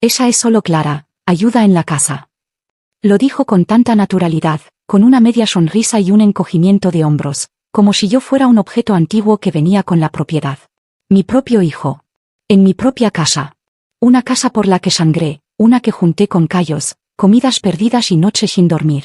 Esa es solo Clara, ayuda en la casa. Lo dijo con tanta naturalidad, con una media sonrisa y un encogimiento de hombros, como si yo fuera un objeto antiguo que venía con la propiedad. Mi propio hijo. En mi propia casa. Una casa por la que sangré, una que junté con callos, comidas perdidas y noches sin dormir.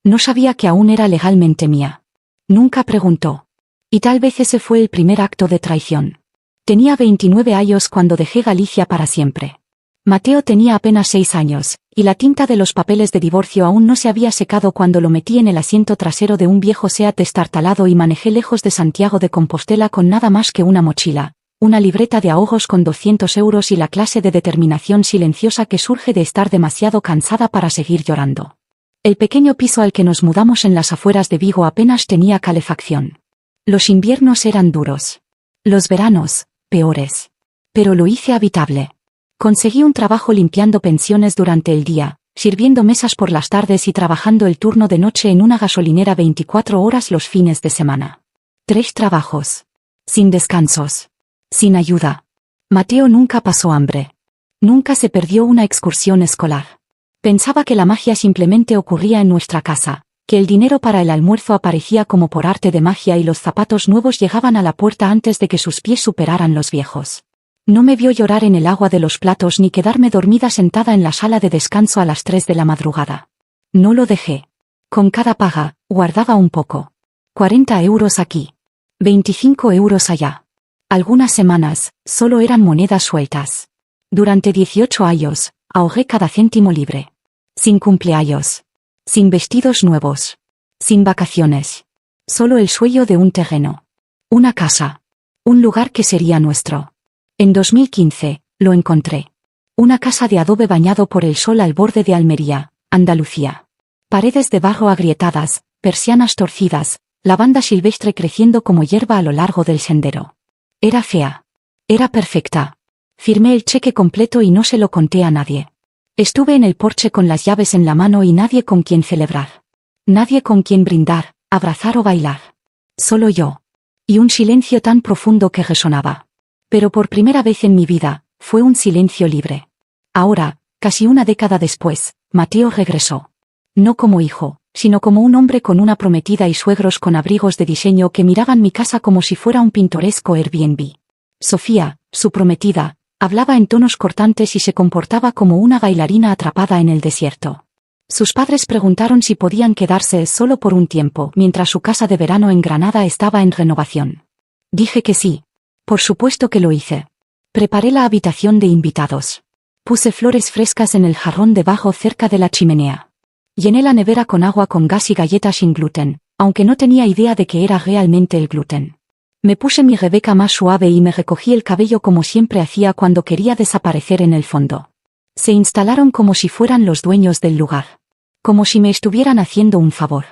No sabía que aún era legalmente mía. Nunca preguntó. Y tal vez ese fue el primer acto de traición. Tenía 29 años cuando dejé Galicia para siempre. Mateo tenía apenas 6 años, y la tinta de los papeles de divorcio aún no se había secado cuando lo metí en el asiento trasero de un viejo Seat destartalado y manejé lejos de Santiago de Compostela con nada más que una mochila, una libreta de ahorros con 200 euros y la clase de determinación silenciosa que surge de estar demasiado cansada para seguir llorando. El pequeño piso al que nos mudamos en las afueras de Vigo apenas tenía calefacción. Los inviernos eran duros. Los veranos, peores. Pero lo hice habitable. Conseguí un trabajo limpiando pensiones durante el día, sirviendo mesas por las tardes y trabajando el turno de noche en una gasolinera 24 horas los fines de semana. 3 trabajos. Sin descansos. Sin ayuda. Mateo nunca pasó hambre. Nunca se perdió una excursión escolar. Pensaba que la magia simplemente ocurría en nuestra casa, que el dinero para el almuerzo aparecía como por arte de magia y los zapatos nuevos llegaban a la puerta antes de que sus pies superaran los viejos. No me vio llorar en el agua de los platos ni quedarme dormida sentada en la sala de descanso a las 3 de la madrugada. No lo dejé. Con cada paga, guardaba un poco. 40 euros aquí. 25 euros allá. Algunas semanas, solo eran monedas sueltas. Durante 18 años, ahorré cada céntimo libre. Sin cumpleaños. Sin vestidos nuevos. Sin vacaciones. Solo el sueño de un terreno. Una casa. Un lugar que sería nuestro. En 2015, lo encontré. Una casa de adobe bañado por el sol al borde de Almería, Andalucía. Paredes de barro agrietadas, persianas torcidas, lavanda silvestre creciendo como hierba a lo largo del sendero. Era fea. Era perfecta. Firmé el cheque completo y no se lo conté a nadie. Estuve en el porche con las llaves en la mano y nadie con quien celebrar. Nadie con quien brindar, abrazar o bailar. Solo yo. Y un silencio tan profundo que resonaba. Pero por primera vez en mi vida, fue un silencio libre. Ahora, casi una década después, Mateo regresó. No como hijo, sino como un hombre con una prometida y suegros con abrigos de diseño que miraban mi casa como si fuera un pintoresco Airbnb. Sofía, su prometida, hablaba en tonos cortantes y se comportaba como una bailarina atrapada en el desierto. Sus padres preguntaron si podían quedarse solo por un tiempo mientras su casa de verano en Granada estaba en renovación. Dije que sí. Por supuesto que lo hice. Preparé la habitación de invitados. Puse flores frescas en el jarrón de barro cerca de la chimenea. Llené la nevera con agua con gas y galletas sin gluten, aunque no tenía idea de que era realmente el gluten. Me puse mi Rebeca más suave y me recogí el cabello como siempre hacía cuando quería desaparecer en el fondo. Se instalaron como si fueran los dueños del lugar. Como si me estuvieran haciendo un favor.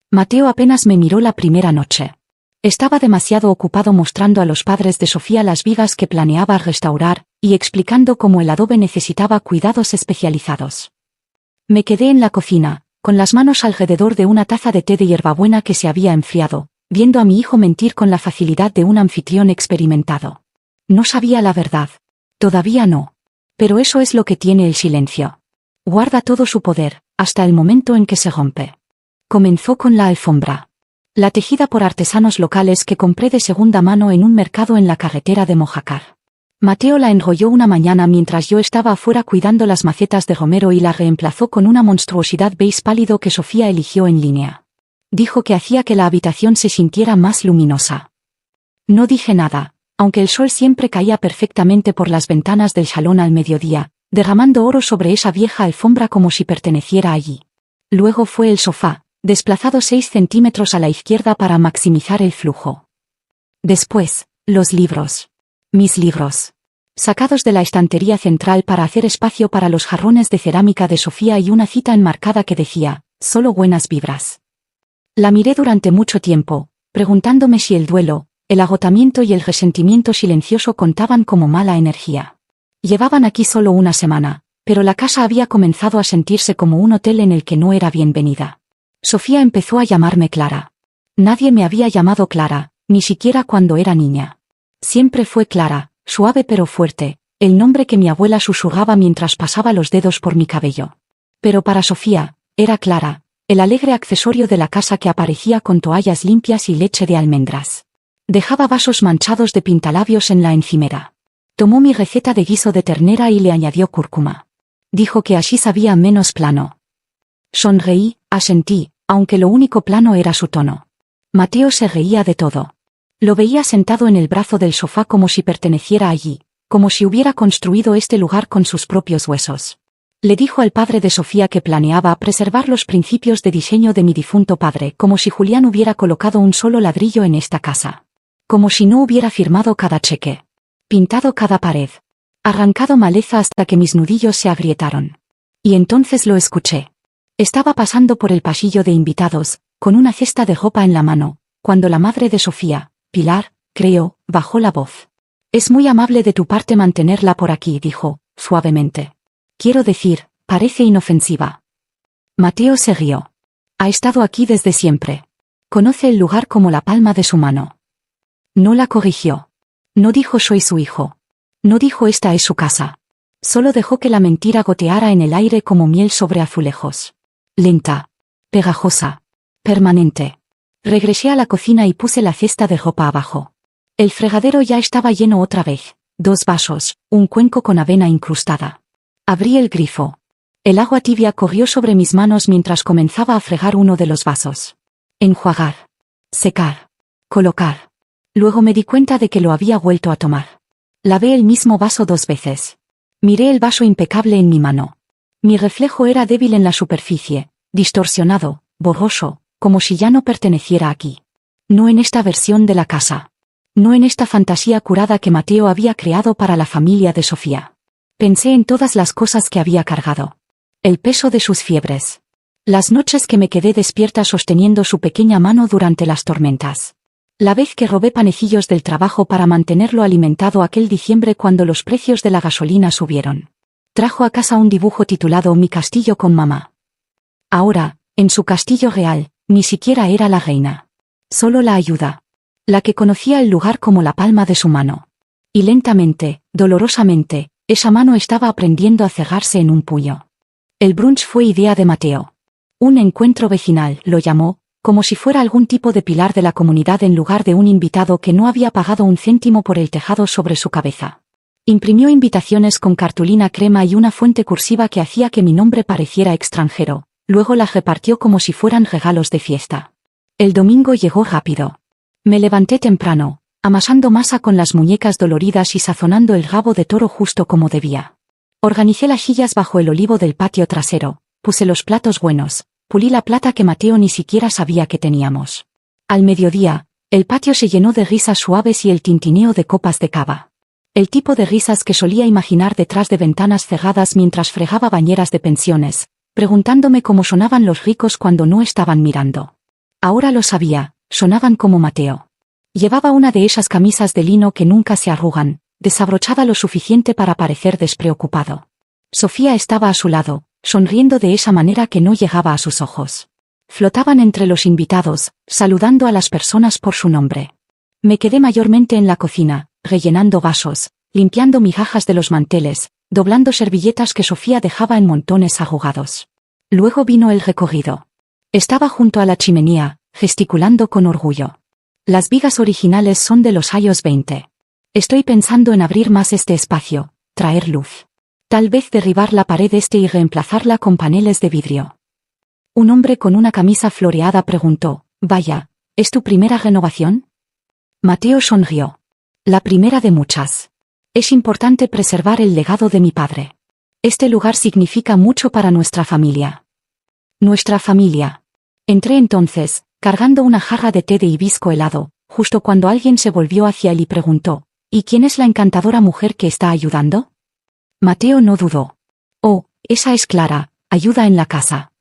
Mateo apenas me miró la primera noche. Estaba demasiado ocupado mostrando a los padres de Sofía las vigas que planeaba restaurar, y explicando cómo el adobe necesitaba cuidados especializados. Me quedé en la cocina, con las manos alrededor de una taza de té de hierbabuena que se había enfriado, viendo a mi hijo mentir con la facilidad de un anfitrión experimentado. No sabía la verdad. Todavía no. Pero eso es lo que tiene el silencio. Guarda todo su poder, hasta el momento en que se rompe. Comenzó con la alfombra. La tejida por artesanos locales que compré de segunda mano en un mercado en la carretera de Mojácar. Mateo la enrolló una mañana mientras yo estaba afuera cuidando las macetas de romero y la reemplazó con una monstruosidad beige pálido que Sofía eligió en línea. Dijo que hacía que la habitación se sintiera más luminosa. No dije nada, aunque el sol siempre caía perfectamente por las ventanas del salón al mediodía, derramando oro sobre esa vieja alfombra como si perteneciera allí. Luego fue el sofá, desplazado 6 centímetros a la izquierda para maximizar el flujo. Después, los libros. Mis libros. Sacados de la estantería central para hacer espacio para los jarrones de cerámica de Sofía y una cita enmarcada que decía, solo buenas vibras. La miré durante mucho tiempo, preguntándome si el duelo, el agotamiento y el resentimiento silencioso contaban como mala energía. Llevaban aquí solo una semana, pero la casa había comenzado a sentirse como un hotel en el que no era bienvenida. Sofía empezó a llamarme Clara. Nadie me había llamado Clara, ni siquiera cuando era niña. Siempre fue Clara, suave pero fuerte, El nombre que mi abuela susurraba mientras pasaba los dedos por mi cabello. Pero para Sofía, era Clara, el alegre accesorio de la casa que aparecía con toallas limpias y leche de almendras. Dejaba vasos manchados de pintalabios en la encimera. Tomó mi receta de guiso de ternera y le añadió cúrcuma. Dijo que así sabía menos plano. Sonreí, asentí, aunque lo único plano era su tono. Mateo se reía de todo. Lo veía sentado en el brazo del sofá como si perteneciera allí, como si hubiera construido este lugar con sus propios huesos. Le dijo al padre de Sofía que planeaba preservar los principios de diseño de mi difunto padre, como si Julián hubiera colocado un solo ladrillo en esta casa. Como si no hubiera firmado cada cheque. Pintado cada pared. Arrancado maleza hasta que mis nudillos se agrietaron. Y entonces lo escuché. Estaba pasando por el pasillo de invitados, con una cesta de ropa en la mano, cuando la madre de Sofía, Pilar, creo, bajó la voz. Es muy amable de tu parte mantenerla por aquí, dijo, suavemente. Quiero decir, parece inofensiva. Mateo se rió. Ha estado aquí desde siempre. Conoce el lugar como la palma de su mano. No la corrigió. No dijo soy su hijo. No dijo esta es su casa. Solo dejó que la mentira goteara en el aire como miel sobre azulejos. Lenta. Pegajosa. Permanente. Regresé a la cocina y puse la cesta de ropa abajo. El fregadero ya estaba lleno otra vez. 2 vasos, un cuenco con avena incrustada. Abrí el grifo. El agua tibia corrió sobre mis manos mientras comenzaba a fregar uno de los vasos. Enjuagar. Secar. Colocar. Luego me di cuenta de que lo había vuelto a tomar. Lavé el mismo vaso 2 veces. Miré el vaso impecable en mi mano. Mi reflejo era débil en la superficie, distorsionado, borroso, como si ya no perteneciera aquí. No en esta versión de la casa. No en esta fantasía curada que Mateo había creado para la familia de Sofía. Pensé en todas las cosas que había cargado. El peso de sus fiebres. Las noches que me quedé despierta sosteniendo su pequeña mano durante las tormentas. La vez que robé panecillos del trabajo para mantenerlo alimentado aquel diciembre cuando los precios de la gasolina subieron. Trajo a casa un dibujo titulado Mi castillo con mamá. Ahora, en su castillo real, ni siquiera era la reina. Solo la ayuda. La que conocía el lugar como la palma de su mano. Y lentamente, dolorosamente, esa mano estaba aprendiendo a cegarse en un puño. El brunch fue idea de Mateo. Un encuentro vecinal, lo llamó, como si fuera algún tipo de pilar de la comunidad en lugar de un invitado que no había pagado un céntimo por el tejado sobre su cabeza. Imprimió invitaciones con cartulina crema y una fuente cursiva que hacía que mi nombre pareciera extranjero, luego las repartió como si fueran regalos de fiesta. El domingo llegó rápido. Me levanté temprano, amasando masa con las muñecas doloridas y sazonando el rabo de toro justo como debía. Organicé las sillas bajo el olivo del patio trasero, puse los platos buenos, pulí la plata que Mateo ni siquiera sabía que teníamos. Al mediodía, el patio se llenó de risas suaves y el tintineo de copas de cava. El tipo de risas que solía imaginar detrás de ventanas cerradas mientras fregaba bañeras de pensiones, preguntándome cómo sonaban los ricos cuando no estaban mirando. Ahora lo sabía, sonaban como Mateo. Llevaba una de esas camisas de lino que nunca se arrugan, desabrochada lo suficiente para parecer despreocupado. Sofía estaba a su lado, sonriendo de esa manera que no llegaba a sus ojos. Flotaban entre los invitados, saludando a las personas por su nombre. Me quedé mayormente en la cocina, rellenando vasos, limpiando migajas de los manteles, doblando servilletas que Sofía dejaba en montones arrugados. Luego vino el recorrido. Estaba junto a la chimenea, gesticulando con orgullo. Las vigas originales son de los años 20. Estoy pensando en abrir más este espacio, traer luz. Tal vez derribar la pared y reemplazarla con paneles de vidrio. Un hombre con una camisa floreada preguntó, «Vaya, ¿es tu primera renovación?» Mateo sonrió. La primera de muchas. Es importante preservar el legado de mi padre. Este lugar significa mucho para nuestra familia. Nuestra familia. Entré entonces, cargando una jarra de té de hibisco helado, justo cuando alguien se volvió hacia él y preguntó, «¿Y quién es la encantadora mujer que está ayudando?» Mateo no dudó. «Oh, esa es Clara, ayuda en la casa».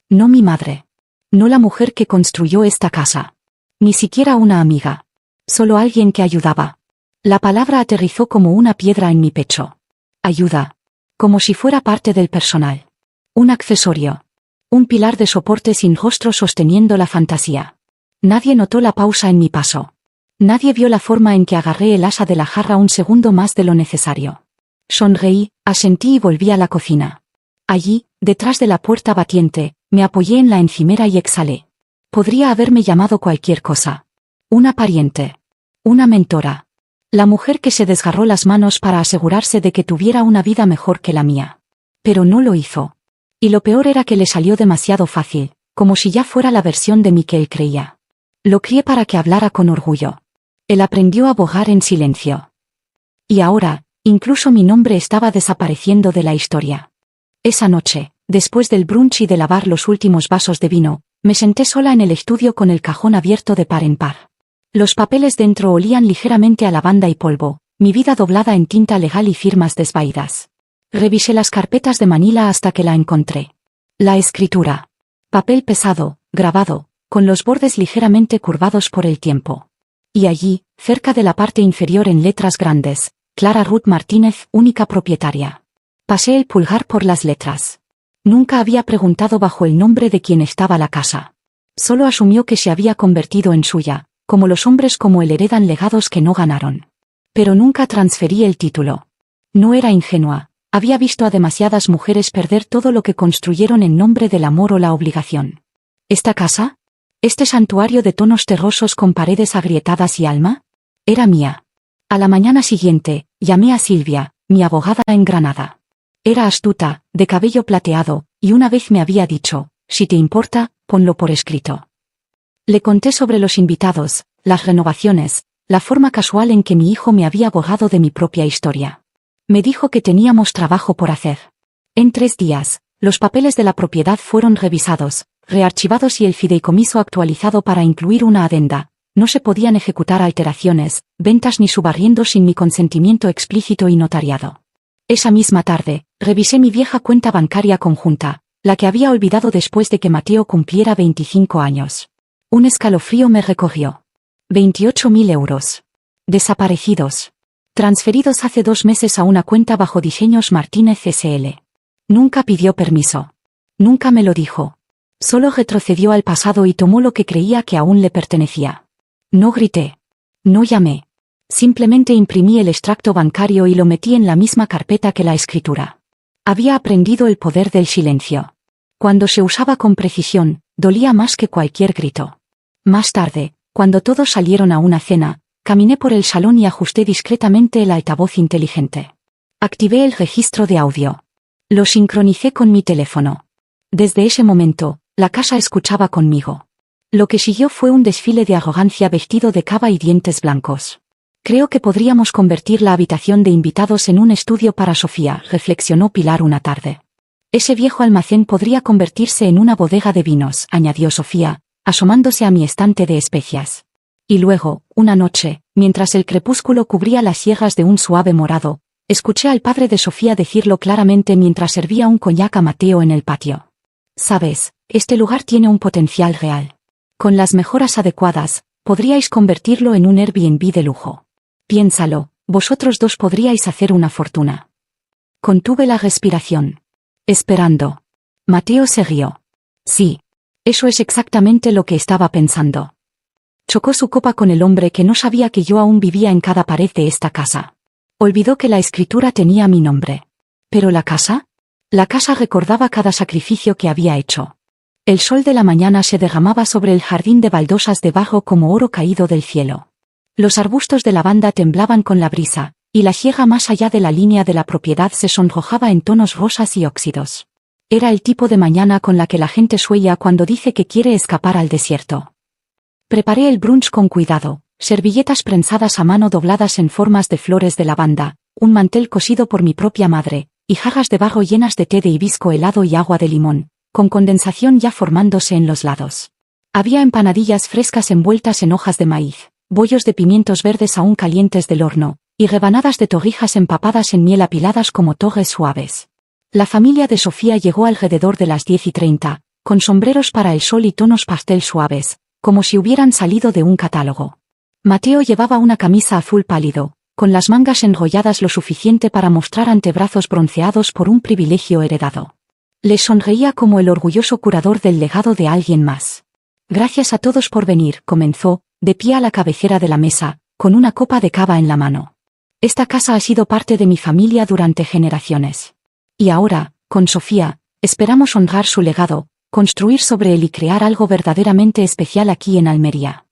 No mi madre. No la mujer que construyó esta casa. Ni siquiera una amiga. Solo alguien que ayudaba. La palabra aterrizó como una piedra en mi pecho. Ayuda. Como si fuera parte del personal. Un accesorio. Un pilar de soporte sin rostro sosteniendo la fantasía. Nadie notó la pausa en mi paso. Nadie vio la forma en que agarré el asa de la jarra un segundo más de lo necesario. Sonreí, asentí y volví a la cocina. Allí, detrás de la puerta batiente, me apoyé en la encimera y exhalé. Podría haberme llamado cualquier cosa. Una pariente. Una mentora. La mujer que se desgarró las manos para asegurarse de que tuviera una vida mejor que la mía. Pero no lo hizo. Y lo peor era que le salió demasiado fácil, como si ya fuera la versión de mí que él creía. Lo crié para que hablara con orgullo. Él aprendió a bogar en silencio. Y ahora, incluso mi nombre estaba desapareciendo de la historia. Esa noche, después del brunch y de lavar los últimos vasos de vino, me senté sola en el estudio con el cajón abierto de par en par. Los papeles dentro olían ligeramente a lavanda y polvo, mi vida doblada en tinta legal y firmas desvaídas. Revisé las carpetas de Manila hasta que la encontré. La escritura. Papel pesado, grabado, con los bordes ligeramente curvados por el tiempo. Y allí, cerca de la parte inferior en letras grandes, Clara Ruth Martínez, única propietaria. Pasé el pulgar por las letras. Nunca había preguntado bajo el nombre de quién estaba la casa. Solo asumió que se había convertido en suya, como los hombres como él heredan legados que no ganaron. Pero nunca transferí el título. No era ingenua, había visto a demasiadas mujeres perder todo lo que construyeron en nombre del amor o la obligación. ¿Esta casa? ¿Este santuario de tonos terrosos con paredes agrietadas y alma? Era mía. A la mañana siguiente, llamé a Silvia, mi abogada en Granada. Era astuta, de cabello plateado, y una vez me había dicho, si te importa, ponlo por escrito. Le conté sobre los invitados, las renovaciones, la forma casual en que mi hijo me había abogado de mi propia historia. Me dijo que teníamos trabajo por hacer. En 3 días, los papeles de la propiedad fueron revisados, rearchivados y el fideicomiso actualizado para incluir una adenda. No se podían ejecutar alteraciones, ventas ni subarriendos sin mi consentimiento explícito y notariado. Esa misma tarde, revisé mi vieja cuenta bancaria conjunta, la que había olvidado después de que Mateo cumpliera 25 años. Un escalofrío me recorrió. 28.000 euros. Desaparecidos. Transferidos hace 2 meses a una cuenta bajo Diseños Martínez S.L. Nunca pidió permiso. Nunca me lo dijo. Solo retrocedió al pasado y tomó lo que creía que aún le pertenecía. No grité. No llamé. Simplemente imprimí el extracto bancario y lo metí en la misma carpeta que la escritura. Había aprendido el poder del silencio. Cuando se usaba con precisión, dolía más que cualquier grito. Más tarde, cuando todos salieron a una cena, caminé por el salón y ajusté discretamente el altavoz inteligente. Activé el registro de audio. Lo sincronicé con mi teléfono. Desde ese momento, la casa escuchaba conmigo. Lo que siguió fue un desfile de arrogancia vestido de cava y dientes blancos. Creo que podríamos convertir la habitación de invitados en un estudio para Sofía, reflexionó Pilar una tarde. Ese viejo almacén podría convertirse en una bodega de vinos, añadió Sofía, asomándose a mi estante de especias. Y luego, una noche, mientras el crepúsculo cubría las sierras de un suave morado, escuché al padre de Sofía decirlo claramente mientras servía un coñac a Mateo en el patio. Sabes, este lugar tiene un potencial real. Con las mejoras adecuadas, podríais convertirlo en un Airbnb de lujo. Piénsalo, vosotros dos podríais hacer una fortuna. Contuve la respiración. Esperando. Mateo se rió. Sí. Eso es exactamente lo que estaba pensando. Chocó su copa con el hombre que no sabía que yo aún vivía en cada pared de esta casa. Olvidó que la escritura tenía mi nombre. ¿Pero la casa? La casa recordaba cada sacrificio que había hecho. El sol de la mañana se derramaba sobre el jardín de baldosas de barro como oro caído del cielo. Los arbustos de lavanda temblaban con la brisa, y la sierra más allá de la línea de la propiedad se sonrojaba en tonos rosas y óxidos. Era el tipo de mañana con la que la gente sueña cuando dice que quiere escapar al desierto. Preparé el brunch con cuidado, servilletas prensadas a mano dobladas en formas de flores de lavanda, un mantel cosido por mi propia madre, y jarras de barro llenas de té de hibisco helado y agua de limón, con condensación ya formándose en los lados. Había empanadillas frescas envueltas en hojas de maíz, bollos de pimientos verdes aún calientes del horno, y rebanadas de torrijas empapadas en miel apiladas como torres suaves. La familia de Sofía llegó alrededor de las 10:30, con sombreros para el sol y tonos pastel suaves, como si hubieran salido de un catálogo. Mateo llevaba una camisa azul pálido, con las mangas enrolladas lo suficiente para mostrar antebrazos bronceados por un privilegio heredado. Le sonreía como el orgulloso curador del legado de alguien más. Gracias a todos por venir, comenzó, de pie a la cabecera de la mesa, con una copa de cava en la mano. Esta casa ha sido parte de mi familia durante generaciones. Y ahora, con Sofía, esperamos honrar su legado, construir sobre él y crear algo verdaderamente especial aquí en Almería.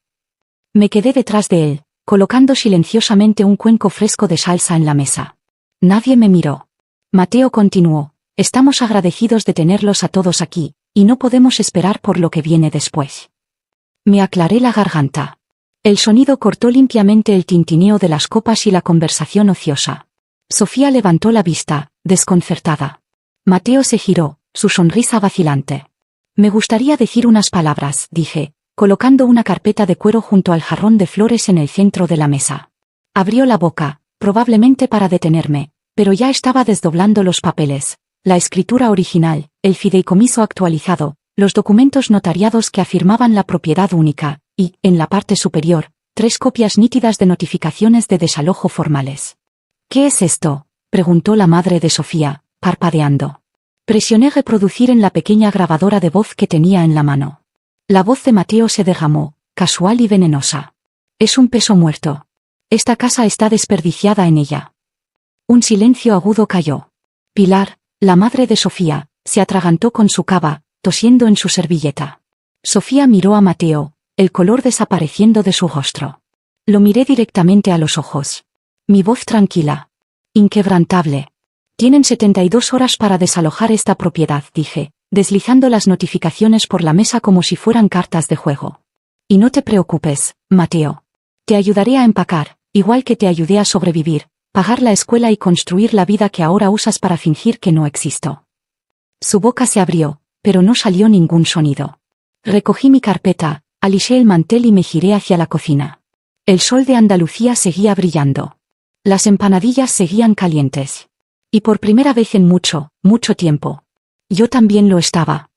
Me quedé detrás de él, colocando silenciosamente un cuenco fresco de salsa en la mesa. Nadie me miró. Mateo continuó: estamos agradecidos de tenerlos a todos aquí, y no podemos esperar por lo que viene después. Me aclaré la garganta. El sonido cortó limpiamente el tintineo de las copas y la conversación ociosa. Sofía levantó la vista, desconcertada. Mateo se giró, su sonrisa vacilante. Me gustaría decir unas palabras, dije, colocando una carpeta de cuero junto al jarrón de flores en el centro de la mesa. Abrió la boca, probablemente para detenerme, pero ya estaba desdoblando los papeles, la escritura original, el fideicomiso actualizado, los documentos notariados que afirmaban la propiedad única, y, en la parte superior, 3 copias nítidas de notificaciones de desalojo formales. ¿Qué es esto?, preguntó la madre de Sofía, parpadeando. Presioné reproducir en la pequeña grabadora de voz que tenía en la mano. La voz de Mateo se derramó, casual y venenosa. Es un peso muerto. Esta casa está desperdiciada en ella. Un silencio agudo cayó. Pilar, la madre de Sofía, se atragantó con su cava, tosiendo en su servilleta. Sofía miró a Mateo, el color desapareciendo de su rostro. Lo miré directamente a los ojos. Mi voz tranquila. Inquebrantable. Tienen 72 horas para desalojar esta propiedad, dije, deslizando las notificaciones por la mesa como si fueran cartas de juego. Y no te preocupes, Mateo. Te ayudaré a empacar, igual que te ayudé a sobrevivir, pagar la escuela y construir la vida que ahora usas para fingir que no existo. Su boca se abrió, pero no salió ningún sonido. Recogí mi carpeta, alisé el mantel y me giré hacia la cocina. El sol de Andalucía seguía brillando. Las empanadillas seguían calientes. Y por primera vez en mucho, mucho tiempo. Yo también lo estaba.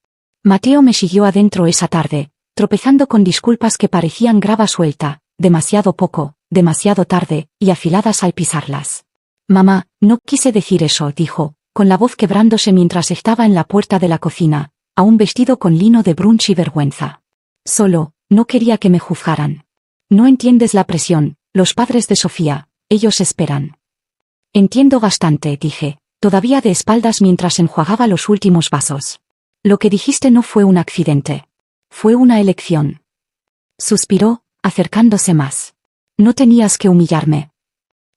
Mateo me siguió adentro esa tarde, tropezando con disculpas que parecían grava suelta, demasiado poco, demasiado tarde, y afiladas al pisarlas. Mamá, no quise decir eso, dijo, con la voz quebrándose mientras estaba en la puerta de la cocina, aún vestido con lino de brunch y vergüenza. Solo, no quería que me juzgaran. No entiendes la presión, los padres de Sofía, ellos esperan. Entiendo bastante, dije, todavía de espaldas mientras enjuagaba los últimos vasos. Lo que dijiste no fue un accidente. Fue una elección. Suspiró, acercándose más. No tenías que humillarme.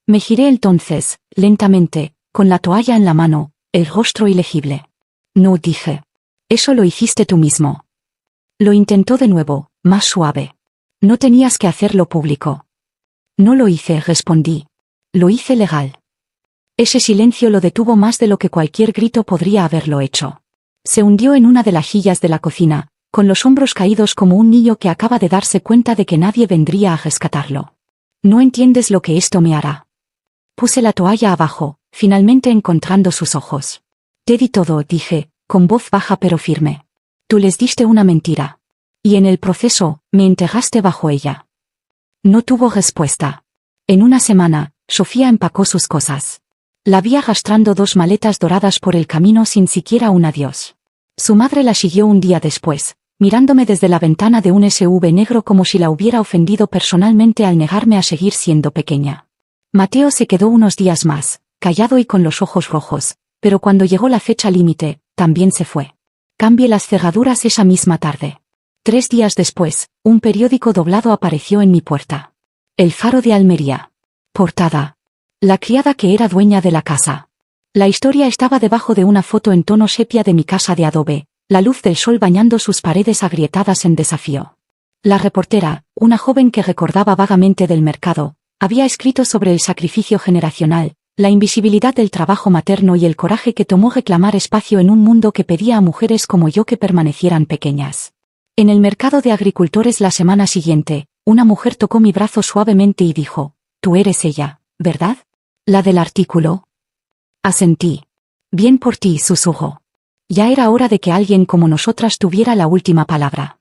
Me giré entonces, lentamente, con la toalla en la mano, el rostro ilegible. No, dije. Eso lo hiciste tú mismo. Lo intentó de nuevo, más suave. No tenías que hacerlo público. No lo hice, respondí. Lo hice legal. Ese silencio lo detuvo más de lo que cualquier grito podría haberlo hecho. Se hundió en una de las sillas de la cocina, con los hombros caídos como un niño que acaba de darse cuenta de que nadie vendría a rescatarlo. No entiendes lo que esto me hará. Puse la toalla abajo, finalmente encontrando sus ojos. Te di todo, dije, con voz baja pero firme. Tú les diste una mentira. Y en el proceso, me enterraste bajo ella. No tuvo respuesta. En una semana, Sofía empacó sus cosas. La vi arrastrando 2 maletas doradas por el camino sin siquiera un adiós. Su madre la siguió un día después, mirándome desde la ventana de un SUV negro como si la hubiera ofendido personalmente al negarme a seguir siendo pequeña. Mateo se quedó unos días más, callado y con los ojos rojos, pero cuando llegó la fecha límite, también se fue. Cambié las cerraduras esa misma tarde. 3 días después, un periódico doblado apareció en mi puerta. El Faro de Almería. Portada. La criada que era dueña de la casa. La historia estaba debajo de una foto en tono sepia de mi casa de adobe, la luz del sol bañando sus paredes agrietadas en desafío. La reportera, una joven que recordaba vagamente del mercado, había escrito sobre el sacrificio generacional, la invisibilidad del trabajo materno y el coraje que tomó reclamar espacio en un mundo que pedía a mujeres como yo que permanecieran pequeñas. En el mercado de agricultores la semana siguiente, una mujer tocó mi brazo suavemente y dijo: «Tú eres ella, ¿verdad? ¿La del artículo?» Asentí. «Bien por ti», susurró. Ya era hora de que alguien como nosotras tuviera la última palabra.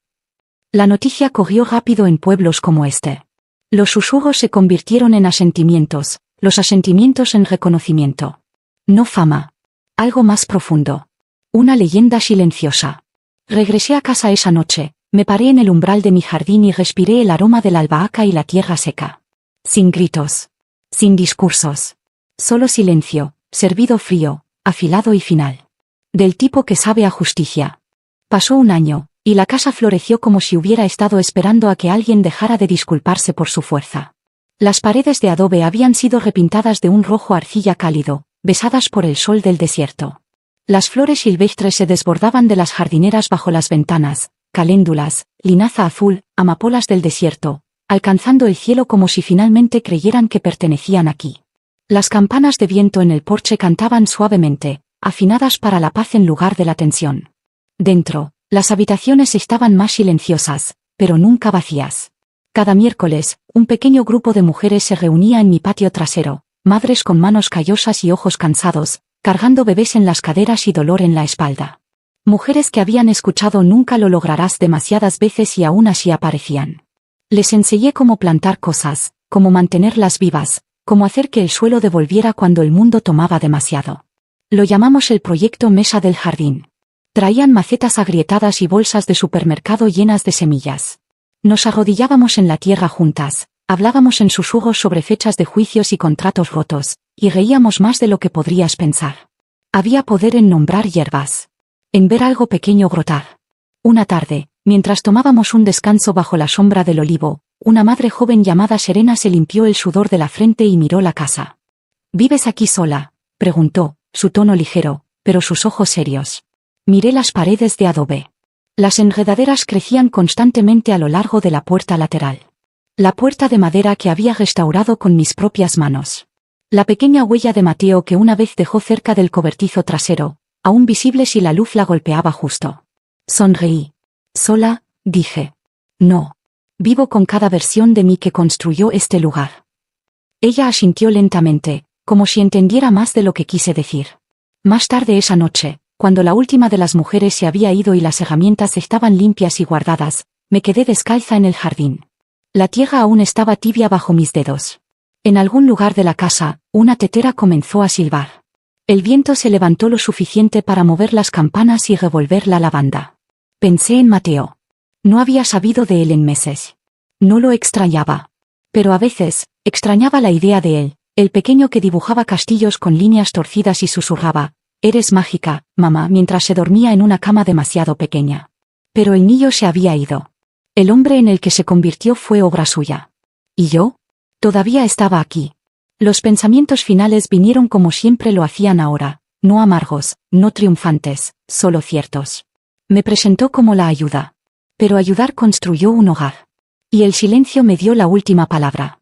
La noticia corrió rápido en pueblos como este. Los susurros se convirtieron en asentimientos, los asentimientos en reconocimiento. No fama. Algo más profundo. Una leyenda silenciosa. Regresé a casa esa noche, me paré en el umbral de mi jardín y respiré el aroma de la albahaca y la tierra seca. Sin gritos. Sin discursos. Solo silencio, servido frío, afilado y final. Del tipo que sabe a justicia. Pasó un año, y la casa floreció como si hubiera estado esperando a que alguien dejara de disculparse por su fuerza. Las paredes de adobe habían sido repintadas de un rojo arcilla cálido, besadas por el sol del desierto. Las flores silvestres se desbordaban de las jardineras bajo las ventanas, caléndulas, linaza azul, amapolas del desierto, alcanzando el cielo como si finalmente creyeran que pertenecían aquí. Las campanas de viento en el porche cantaban suavemente, afinadas para la paz en lugar de la tensión. Dentro, las habitaciones estaban más silenciosas, pero nunca vacías. Cada miércoles, un pequeño grupo de mujeres se reunía en mi patio trasero, madres con manos callosas y ojos cansados, cargando bebés en las caderas y dolor en la espalda. Mujeres que habían escuchado "nunca lo lograrás" demasiadas veces y aún así aparecían. Les enseñé cómo plantar cosas, cómo mantenerlas vivas, cómo hacer que el suelo devolviera cuando el mundo tomaba demasiado. Lo llamamos el proyecto Mesa del Jardín. Traían macetas agrietadas y bolsas de supermercado llenas de semillas. Nos arrodillábamos en la tierra juntas, hablábamos en susurros sobre fechas de juicios y contratos rotos, y reíamos más de lo que podrías pensar. Había poder en nombrar hierbas. En ver algo pequeño brotar. Una tarde, mientras tomábamos un descanso bajo la sombra del olivo, una madre joven llamada Serena se limpió el sudor de la frente y miró la casa. ¿Vives aquí sola?, preguntó, su tono ligero, pero sus ojos serios. Miré las paredes de adobe. Las enredaderas crecían constantemente a lo largo de la puerta lateral. La puerta de madera que había restaurado con mis propias manos. La pequeña huella de Mateo que una vez dejó cerca del cobertizo trasero, aún visible si la luz la golpeaba justo. Sonreí. Sola, dije. No. Vivo con cada versión de mí que construyó este lugar. Ella asintió lentamente, como si entendiera más de lo que quise decir. Más tarde esa noche, cuando la última de las mujeres se había ido y las herramientas estaban limpias y guardadas, me quedé descalza en el jardín. La tierra aún estaba tibia bajo mis dedos. En algún lugar de la casa, una tetera comenzó a silbar. El viento se levantó lo suficiente para mover las campanas y revolver la lavanda. Pensé en Mateo. No había sabido de él en meses. No lo extrañaba. Pero a veces, extrañaba la idea de él, el pequeño que dibujaba castillos con líneas torcidas y susurraba: «Eres mágica, mamá», mientras se dormía en una cama demasiado pequeña. Pero el niño se había ido. El hombre en el que se convirtió fue obra suya. ¿Y yo? Todavía estaba aquí. Los pensamientos finales vinieron como siempre lo hacían ahora, no amargos, no triunfantes, solo ciertos. Me presentó como la ayuda. Pero ayudar construyó un hogar. Y el silencio me dio la última palabra.